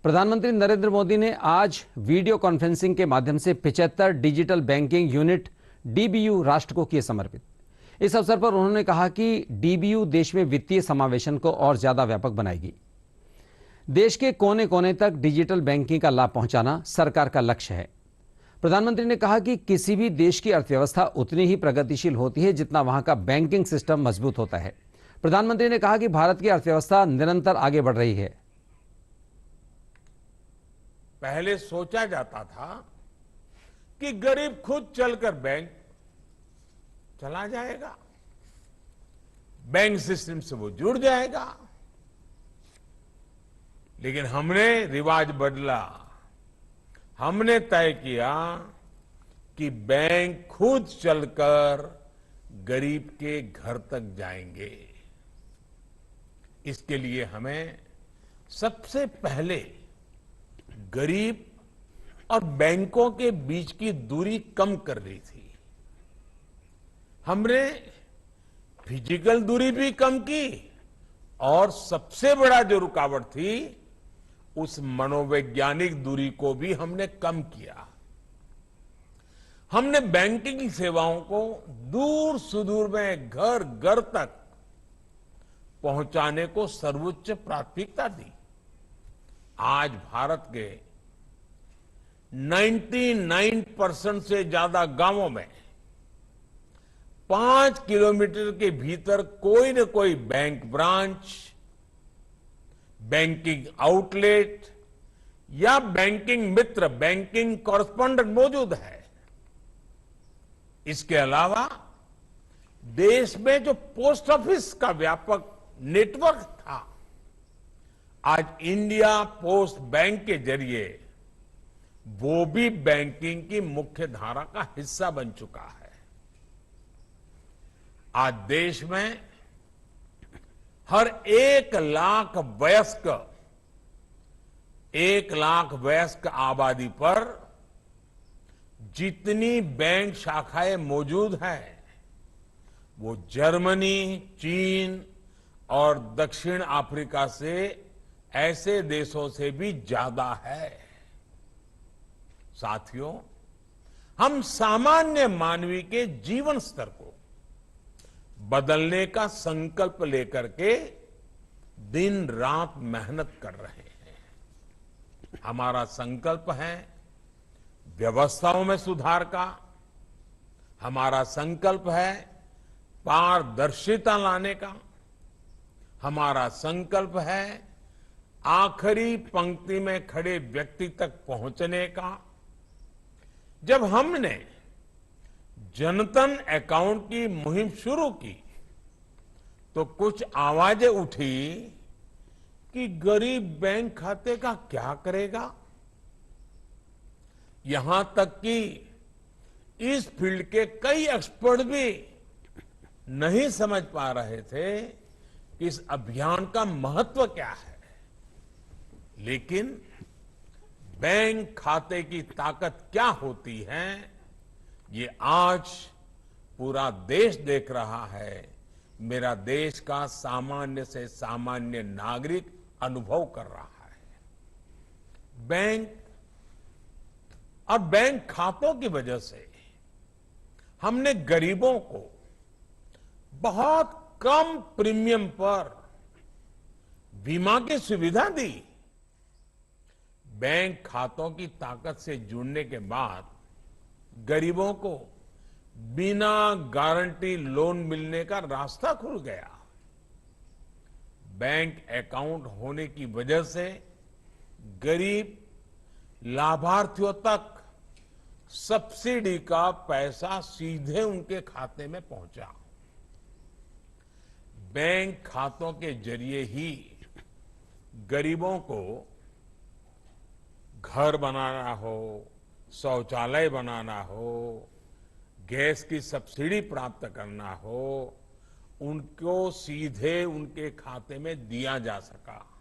प्रधानमंत्री नरेंद्र मोदी ने आज वीडियो कॉन्फ्रेंसिंग के माध्यम से 75 डिजिटल बैंकिंग यूनिट डीबीयू राष्ट्र को किए समर्पित। इस अवसर पर उन्होंने कहा कि डीबीयू देश में वित्तीय समावेशन को और ज्यादा व्यापक बनाएगी। देश के कोने कोने तक डिजिटल बैंकिंग का लाभ पहुंचाना सरकार का लक्ष्य है। प्रधानमंत्री ने कहा कि किसी भी देश की अर्थव्यवस्था उतनी ही प्रगतिशील होती है जितना वहां का बैंकिंग सिस्टम मजबूत होता है। प्रधानमंत्री ने कहा कि भारत की अर्थव्यवस्था निरंतर आगे बढ़ रही है। पहले सोचा जाता था कि गरीब खुद चलकर बैंक चला जाएगा, बैंक सिस्टम से वो जुड़ जाएगा। लेकिन हमने रिवाज बदला। हमने तय किया कि बैंक खुद चलकर गरीब के घर तक जाएंगे। इसके लिए हमें सबसे पहले गरीब और बैंकों के बीच की दूरी कम करनी थी। हमने फिजिकल दूरी भी कम की और सबसे बड़ा जो रुकावट थी उस मनोवैज्ञानिक दूरी को भी हमने कम किया। हमने बैंकिंग सेवाओं को दूर सुदूर में घर घर तक पहुंचाने को सर्वोच्च प्राथमिकता दी। आज भारत के 99% से ज्यादा गांवों में 5 किलोमीटर के भीतर कोई न कोई बैंक ब्रांच, बैंकिंग आउटलेट या बैंकिंग मित्र, बैंकिंग कॉरेस्पॉन्डेंट मौजूद है। इसके अलावा देश में जो पोस्ट ऑफिस का व्यापक नेटवर्क था, आज इंडिया पोस्ट बैंक के जरिए वो भी बैंकिंग की मुख्य धारा का हिस्सा बन चुका है। आज देश में हर 1 लाख वयस्क आबादी पर जितनी बैंक शाखाएं मौजूद हैं, वो जर्मनी, चीन और दक्षिण अफ्रीका से ऐसे देशों से भी ज्यादा है। साथियों, हम सामान्य मानवी के जीवन स्तर को बदलने का संकल्प लेकर के दिन रात मेहनत कर रहे हैं। हमारा संकल्प है व्यवस्थाओं में सुधार का, हमारा संकल्प है पारदर्शिता लाने का, हमारा संकल्प है आखिरी पंक्ति में खड़े व्यक्ति तक पहुंचने का। जब हमने जनधन अकाउंट की मुहिम शुरू की तो कुछ आवाजें उठी कि गरीब बैंक खाते का क्या करेगा। यहां तक कि इस फील्ड के कई एक्सपर्ट भी नहीं समझ पा रहे थे कि इस अभियान का महत्व क्या है। लेकिन बैंक खाते की ताकत क्या होती है, ये आज पूरा देश देख रहा है। मेरा देश का सामान्य से सामान्य नागरिक अनुभव कर रहा है। बैंक और बैंक खातों की वजह से हमने गरीबों को बहुत कम प्रीमियम पर बीमा की सुविधा दी। बैंक खातों की ताकत से जुड़ने के बाद गरीबों को बिना गारंटी लोन मिलने का रास्ता खुल गया। बैंक अकाउंट होने की वजह से गरीब लाभार्थियों तक सब्सिडी का पैसा सीधे उनके खाते में पहुंचा। बैंक खातों के जरिए ही गरीबों को घर बनाना हो, शौचालय बनाना हो, गैस की सब्सिडी प्राप्त करना हो, उनको सीधे उनके खाते में दिया जा सका।